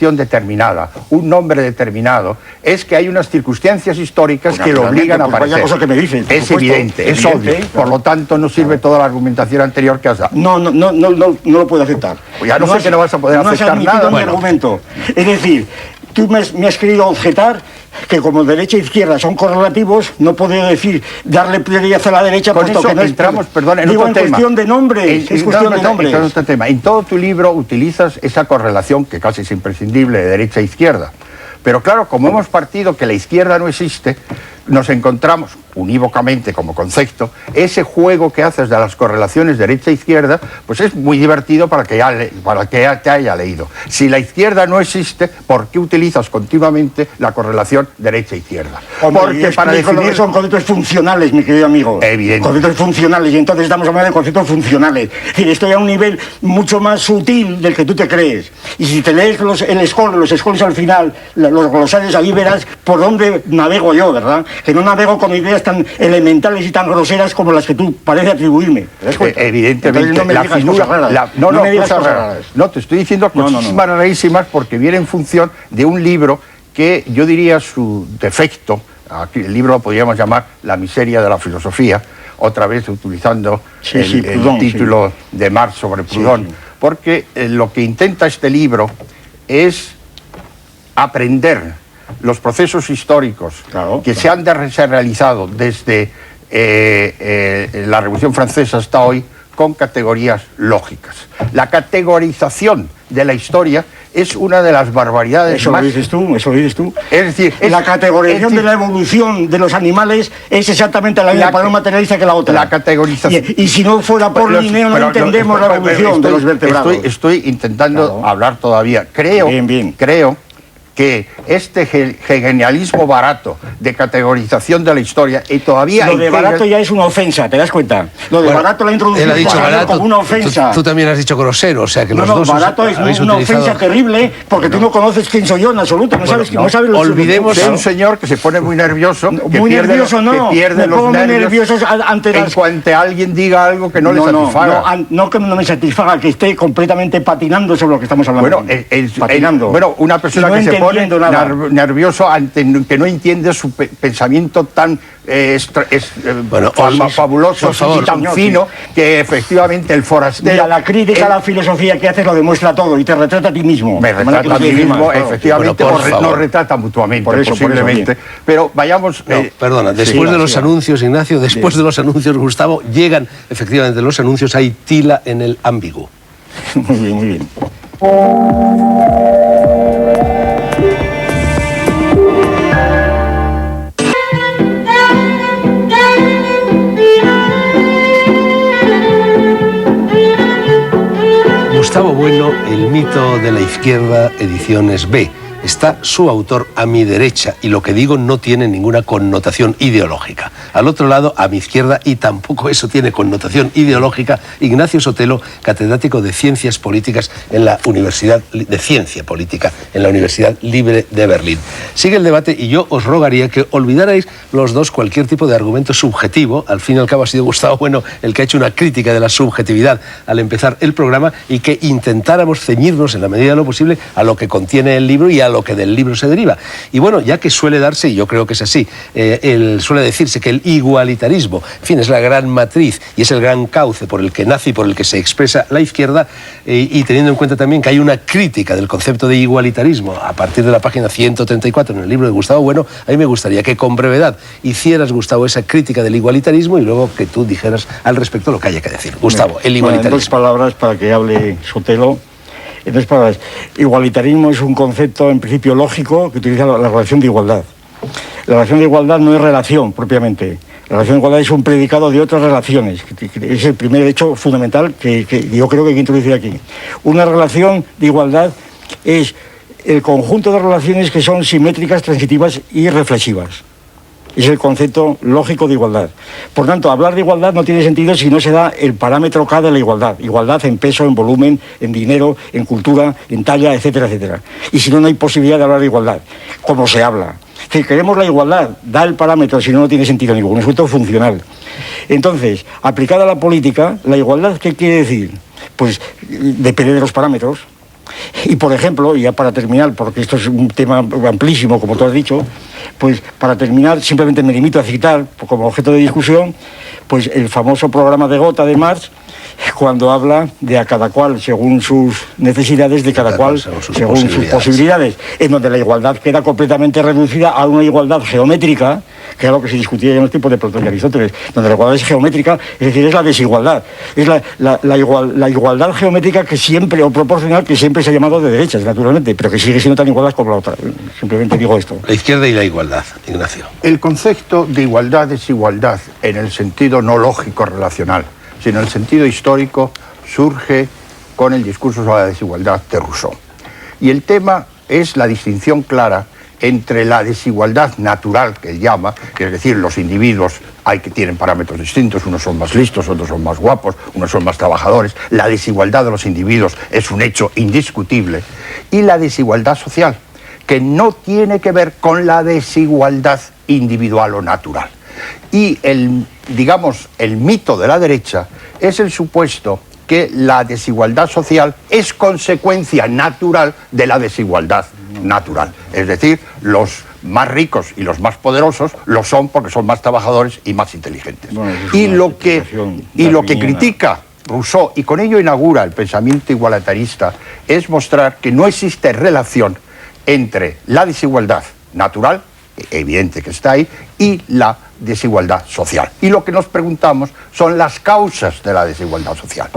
denominación determinada, un nombre determinado, es que hay unas circunstancias históricas que lo obligan a aparecer. Cosa que me dices, es evidente, es obvio. Claro. Por lo tanto, no sirve toda la argumentación anterior que has dado. No lo puedo aceptar. Pues ya no sé que no vas a poder aceptar nada. Mi argumento. Es decir, tú me has querido objetar que como derecha e izquierda son correlativos, no puedo decir darle prioridad a la derecha, con puesto eso que no entramos, perdón, en digo, otro tema. Cuestión de nombres, es cuestión de nombres. En otro tema. En todo tu libro utilizas esa correlación que casi es imprescindible de derecha e izquierda. Pero claro, como hemos partido que la izquierda no existe, nos encontramos unívocamente como concepto, ese juego que haces de las correlaciones derecha-izquierda, pues es muy divertido para que te haya leído. Si la izquierda no existe, ¿por qué utilizas continuamente la correlación derecha-izquierda? Porque para definir son conceptos funcionales, mi querido amigo. Evidente. Conceptos funcionales, y entonces estamos hablando de conceptos funcionales. Es decir, estoy a un nivel mucho más sutil del que tú te crees. Y si te lees los escoles al final, los glosarios, ahí verás por dónde navego yo, ¿verdad? Que no navego con ideas tan elementales y tan groseras como las que tú pareces atribuirme. Evidentemente, no me digas cosas raras. No me digas cosas raras. No, te estoy diciendo cosas rarísimas porque viene en función de un libro que yo diría su defecto, aquí el libro lo podríamos llamar La miseria de la filosofía, otra vez utilizando el título de Marx sobre Proudhon, porque lo que intenta este libro es aprender los procesos históricos que se han realizado desde la Revolución Francesa hasta hoy con categorías lógicas. La categorización de la historia es una de las barbaridades eso más... Eso lo dices tú. Es decir... la categorización de la evolución de los animales es exactamente la misma para un materialista que la otra. La categorización... Y si no fuera por Linneo no entendemos la evolución de los vertebrados. Estoy intentando hablar todavía. Creo que este genialismo barato de categorización de la historia y todavía... Lo de barato ya es una ofensa, ¿te das cuenta? Lo de barato lo ha introducido como una ofensa. Tú también has dicho grosero, o sea que los dos... barato es una ofensa terrible porque tú no conoces quién soy yo en absoluto, no sabes lo que... Olvidemos de un señor que se pone muy nervioso, que pierde los nervios en cuanto alguien diga algo que no le satisfaga. No que no me satisfaga, que esté completamente patinando sobre lo que estamos hablando. Bueno, una persona que se pone nervioso ante que no entiende su pensamiento tan fabuloso y tan fino que efectivamente el forastero... Mira, la crítica a la filosofía que haces lo demuestra todo y te retrata a ti mismo. Me retrata a mí mismo, efectivamente, nos retrata mutuamente, posiblemente. Pero vayamos... Perdona, después de los anuncios, Ignacio, después de los anuncios, Gustavo, llegan efectivamente los anuncios, hay tila en el ámbigo. Muy bien, muy bien. Gustavo Bueno, El mito de la izquierda, ediciones B. Está su autor a mi derecha y lo que digo no tiene ninguna connotación ideológica. Al otro lado, a mi izquierda, y tampoco eso tiene connotación ideológica, Ignacio Sotelo, catedrático de Ciencias Políticas en la Universidad de Ciencia Política en la Universidad Libre de Berlín. Sigue el debate y yo os rogaría que olvidarais los dos cualquier tipo de argumento subjetivo. Al fin y al cabo ha sido Gustavo Bueno el que ha hecho una crítica de la subjetividad al empezar el programa y que intentáramos ceñirnos en la medida de lo posible a lo que contiene el libro y a lo que del libro se deriva. Y bueno, ya que suele darse, y yo creo que es así, suele decirse que el igualitarismo, en fin, es la gran matriz y es el gran cauce por el que nace y por el que se expresa la izquierda, y teniendo en cuenta también que hay una crítica del concepto de igualitarismo a partir de la página 134 en el libro de Gustavo Bueno, a mí me gustaría que con brevedad hicieras, Gustavo, esa crítica del igualitarismo y luego que tú dijeras al respecto lo que haya que decir. Gustavo, el igualitarismo. Bueno, en dos palabras para que hable Sotelo. En dos palabras, igualitarismo es un concepto en principio lógico que utiliza la relación de igualdad. La relación de igualdad no es relación propiamente. La relación de igualdad es un predicado de otras relaciones. Que es el primer hecho fundamental que yo creo que hay que introducir aquí. Una relación de igualdad es el conjunto de relaciones que son simétricas, transitivas y reflexivas. Es el concepto lógico de igualdad. Por tanto, hablar de igualdad no tiene sentido si no se da el parámetro K de la igualdad. Igualdad en peso, en volumen, en dinero, en cultura, en talla, etcétera, etcétera. Y si no, no hay posibilidad de hablar de igualdad, como se habla. Si queremos la igualdad, da el parámetro, si no, no tiene sentido ninguno. Es un concepto funcional. Entonces, aplicada a la política, la igualdad, ¿qué quiere decir? Pues depende de los parámetros. Y por ejemplo, ya para terminar, porque esto es un tema amplísimo, como tú has dicho, pues para terminar simplemente me limito a citar, como objeto de discusión, pues el famoso programa de Gotha de Marx, cuando habla de a cada cual según sus necesidades, de cada cual según sus posibilidades, en donde la igualdad queda completamente reducida a una igualdad geométrica, que es lo que se discutía en los tiempos de Platón y Aristóteles, donde la igualdad es geométrica, es decir, es la desigualdad, es la igualdad geométrica que siempre, o proporcional, que siempre se ha llamado de derechas, naturalmente, pero que sigue siendo tan igualdad como la otra. Simplemente digo esto. La izquierda y la igualdad, Ignacio. El concepto de igualdad-desigualdad, en el sentido no lógico relacional, sino en el sentido histórico, surge con el discurso sobre la desigualdad de Rousseau. Y el tema es la distinción clara entre la desigualdad natural, que él llama, que es decir, los individuos que tienen parámetros distintos, unos son más listos, otros son más guapos, unos son más trabajadores. La desigualdad de los individuos es un hecho indiscutible. Y la desigualdad social, que no tiene que ver con la desigualdad individual o natural. Y el mito de la derecha es el supuesto que la desigualdad social es consecuencia natural de la desigualdad natural. Es decir, los más ricos y los más poderosos lo son porque son más trabajadores y más inteligentes. Bueno, y lo que critica Rousseau, y con ello inaugura el pensamiento igualitarista, es mostrar que no existe relación entre la desigualdad natural, evidente que está ahí, y la desigualdad social. Y lo que nos preguntamos son las causas de la desigualdad social.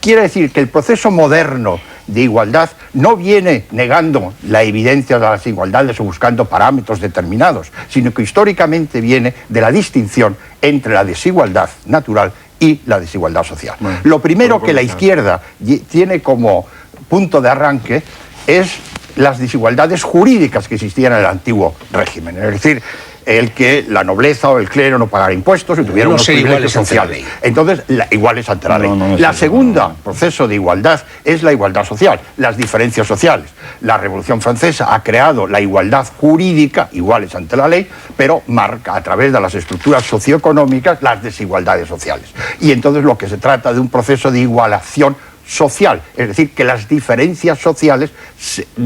Quiere decir que el proceso moderno de igualdad no viene negando la evidencia de las desigualdades o buscando parámetros determinados, sino que históricamente viene de la distinción entre la desigualdad natural y la desigualdad social. Bueno, lo primero que la izquierda tiene como punto de arranque es las desigualdades jurídicas que existían en el antiguo régimen. Es decir, el que la nobleza o el clero no pagara impuestos y tuviera unos privilegios sociales. Entonces, iguales ante la ley. La segunda proceso de igualdad es la igualdad social, las diferencias sociales. La Revolución Francesa ha creado la igualdad jurídica, iguales ante la ley, pero marca a través de las estructuras socioeconómicas las desigualdades sociales. Y entonces lo que se trata de un proceso de igualación social, es decir, que las diferencias sociales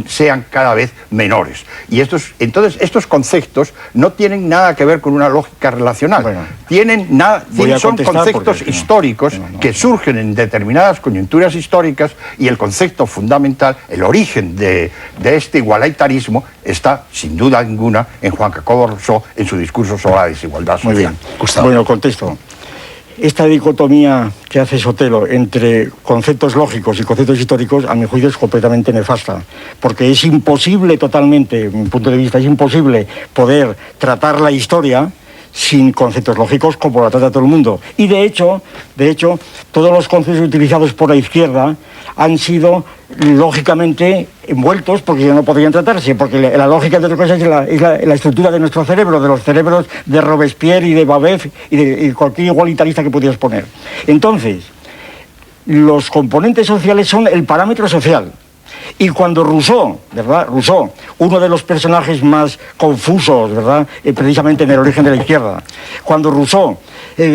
sean cada vez menores. Y entonces estos conceptos no tienen nada que ver con una lógica relacional. Bueno, son conceptos históricos que surgen en determinadas coyunturas históricas, y el concepto fundamental, el origen de este igualitarismo, está sin duda ninguna en Juan Jacobo Rousseau, en su discurso sobre la desigualdad social. Muy bien. Bueno, contesto. Esta dicotomía que hace Sotelo entre conceptos lógicos y conceptos históricos, a mi juicio, es completamente nefasta, porque es imposible totalmente, desde mi punto de vista, es imposible poder tratar la historia sin conceptos lógicos como la trata todo el mundo. Y de hecho, todos los conceptos utilizados por la izquierda han sido lógicamente envueltos porque ya no podrían tratarse, porque la lógica de otras cosas es la estructura de nuestro cerebro, de los cerebros de Robespierre y de Babeuf y de cualquier igualitarista que pudieras poner. Entonces, los componentes sociales son el parámetro social. Y cuando Rousseau, ¿verdad? Rousseau, uno de los personajes más confusos, ¿verdad? Precisamente en el origen de la izquierda, cuando Rousseau,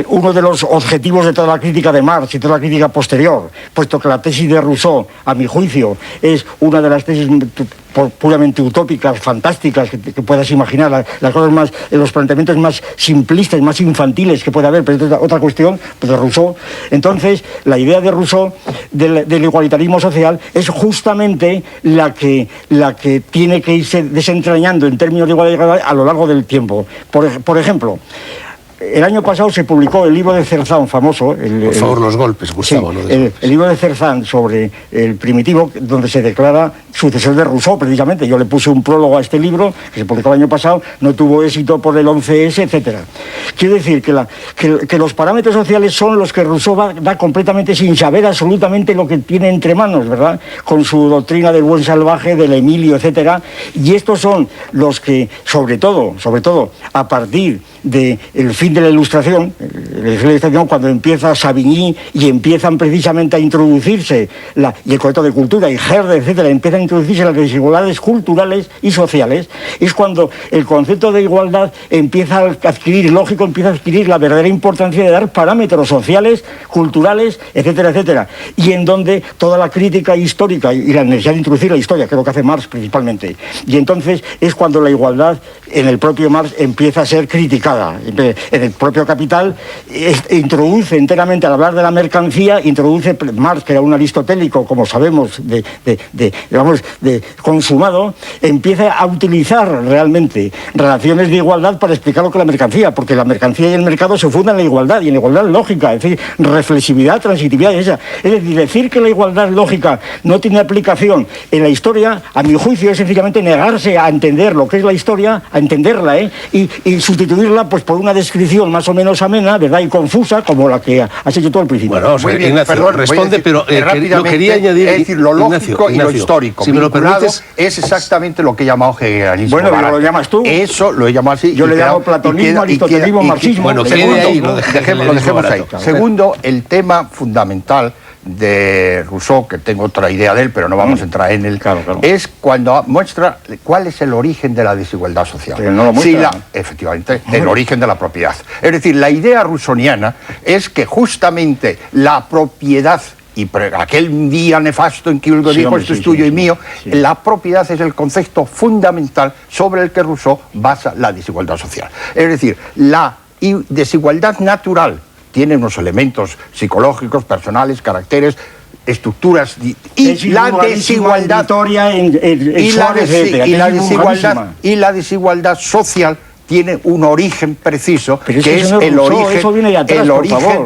uno de los objetivos de toda la crítica de Marx y toda la crítica posterior, puesto que la tesis de Rousseau, a mi juicio, es una de las tesis puramente utópicas, fantásticas, que puedas imaginar, las cosas más, los planteamientos más simplistas, más infantiles que puede haber, pero es otra cuestión, pues de Rousseau. Entonces, la idea de Rousseau del igualitarismo social es justamente la que tiene que irse desentrañando en términos de igualdad a lo largo del tiempo. Por ejemplo, el año pasado se publicó el libro de Cerzán, famoso. Por favor, los golpes, Gustavo. Sí, el libro de Cerzán sobre el primitivo, donde se declara sucesor de Rousseau, precisamente. Yo le puse un prólogo a este libro, que se publicó el año pasado, no tuvo éxito por el 11S, etc. Quiero decir que los parámetros sociales son los que Rousseau da completamente sin saber absolutamente lo que tiene entre manos, ¿verdad? Con su doctrina del buen salvaje, del Emilio, etc. Y estos son los que, sobre todo, a partir del fin de la Ilustración, cuando empieza Savigny y empiezan precisamente a introducirse, y el concepto de cultura y Herder, etcétera, empiezan a introducirse las desigualdades culturales y sociales, es cuando el concepto de igualdad empieza a adquirir la verdadera importancia de dar parámetros sociales, culturales, etcétera, etcétera, y en donde toda la crítica histórica y la necesidad de introducir la historia, que es lo que hace Marx principalmente, y entonces es cuando la igualdad en el propio Marx empieza a ser criticada. En el propio Capital introduce enteramente, al hablar de la mercancía, introduce Marx, que era un aristotélico, como sabemos, de consumado, empieza a utilizar realmente relaciones de igualdad para explicar lo que es la mercancía, porque la mercancía y el mercado se fundan en la igualdad, y en la igualdad lógica, es decir, reflexividad, transitividad, es decir, que la igualdad lógica no tiene aplicación en la historia, a mi juicio, es sencillamente negarse a entender lo que es la historia, a entenderla, y sustituirla pues por una descripción más o menos amena, ¿verdad?, y confusa, como la que has hecho tú al principio. Bueno, Ignacio, responde, pero lo quería añadir... Es decir, lo lógico y lo histórico, si me lo permites, es exactamente lo que he llamado hegelianismo. Bueno, pero lo llamas tú. Eso lo he llamado así. Yo le llamo platonismo, aristotelismo, marxismo. Bueno, lo dejemos ahí. Segundo, el tema fundamental de Rousseau, que tengo otra idea de él, pero no vamos a entrar en él, es cuando muestra cuál es el origen de la desigualdad social. Pero no lo muestra. Efectivamente, el origen de la propiedad. Es decir, la idea rousseauiana es que justamente la propiedad, y aquel día nefasto en que Hugo dijo esto es tuyo y mío, la propiedad es el concepto fundamental sobre el que Rousseau basa la desigualdad social. Es decir, la desigualdad natural tiene unos elementos psicológicos, personales, caracteres, estructuras, y la desigualdad social tiene un origen preciso, que es el origen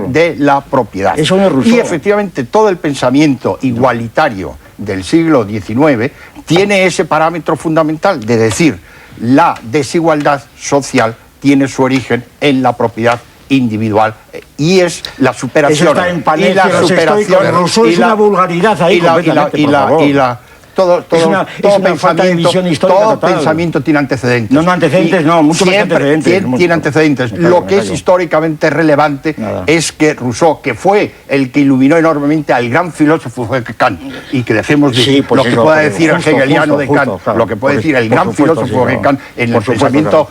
de la propiedad. Eso no es Rousseau. Y efectivamente todo el pensamiento igualitario del siglo XIX tiene ese parámetro fundamental de decir la desigualdad social tiene su origen en la propiedad individual, y es la superación. Eso está en Panel, y la superación. Rousseau es una vulgaridad ahí, todo falta de visión histórica todo total. Pensamiento tiene antecedentes. No antecedentes, mucho más antecedentes. Tiene antecedentes. Lo que es históricamente relevante es que Rousseau, que fue el que iluminó enormemente al gran filósofo de Kant, y que dejemos de lo que pueda decir el hegeliano de Kant, lo que puede decir el gran filósofo de Kant en el pensamiento.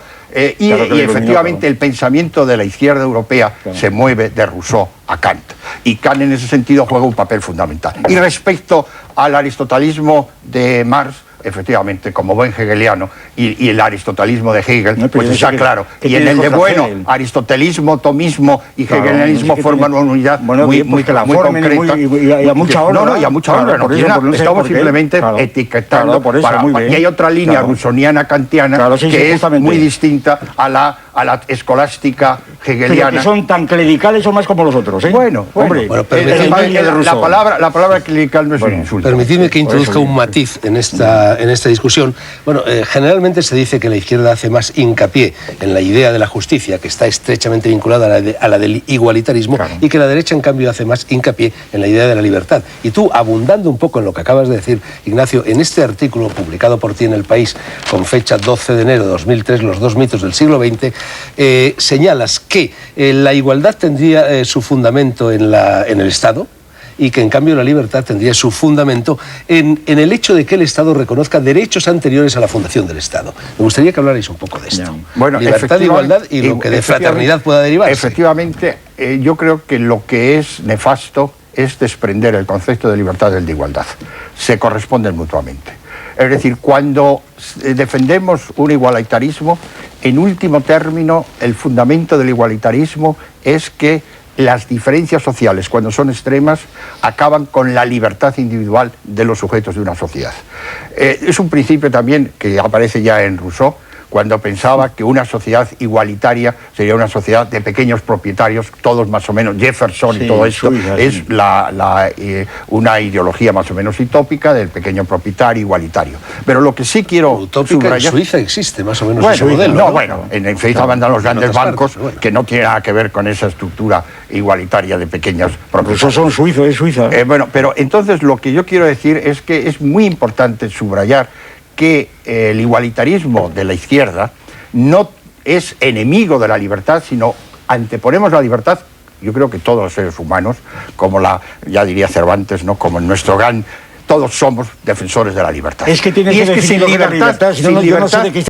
Y efectivamente el pensamiento de la izquierda europea se mueve de Rousseau a Kant, y Kant en ese sentido juega un papel fundamental. Y respecto al aristotelismo de Marx, efectivamente, como buen hegeliano, y el aristotelismo de Hegel, pues está claro. Y en el de aristotelismo, tomismo y hegelianismo forman una unidad muy concreta. Y a mucha honra. Y a mucha honra. Estamos simplemente etiquetando. Y hay otra línea rousseauiana, kantiana, que es muy distinta a la escolástica hegeliana. Pero que son tan clericales o más como los otros, ¿eh? Bueno, la palabra clerical no es un insulto. Permitidme que introduzca un matiz en esta discusión. Bueno, generalmente se dice que la izquierda hace más hincapié en la idea de la justicia, que está estrechamente vinculada a la del igualitarismo, y que la derecha, en cambio, hace más hincapié en la idea de la libertad. Y tú, abundando un poco en lo que acabas de decir, Ignacio, en este artículo publicado por ti en El País, con fecha 12 de enero de 2003, Los dos mitos del siglo XX, señalas que la igualdad tendría su fundamento en el Estado, y que en cambio la libertad tendría su fundamento en el hecho de que el Estado reconozca derechos anteriores a la fundación del Estado. Me gustaría que hablarais un poco de esto. Bueno, libertad, igualdad y lo que de fraternidad pueda derivarse. Efectivamente, yo creo que lo que es nefasto es desprender el concepto de libertad del de igualdad. Se corresponden mutuamente. Es decir, cuando defendemos un igualitarismo, en último término, el fundamento del igualitarismo es que las diferencias sociales, cuando son extremas, acaban con la libertad individual de los sujetos de una sociedad. Es un principio también que aparece ya en Rousseau, cuando pensaba que una sociedad igualitaria sería una sociedad de pequeños propietarios, todos más o menos, Jefferson y todo esto, es una ideología más o menos utópica del pequeño propietario igualitario. Pero lo que sí quiero subrayar... En Suiza existe más o menos ese modelo. En Suiza mandan los grandes bancos, que no tiene nada que ver con esa estructura igualitaria de pequeños propietarios. Esos son suizos, es Suiza. Pero entonces lo que yo quiero decir es que es muy importante subrayar que el igualitarismo de la izquierda no es enemigo de la libertad, sino anteponemos la libertad. Yo creo que todos los seres humanos, como ya diría Cervantes, ¿no? Como en nuestro gran, todos somos defensores de la libertad. Es que tienes que definir lo que es la libertad, si no, yo no sé de qué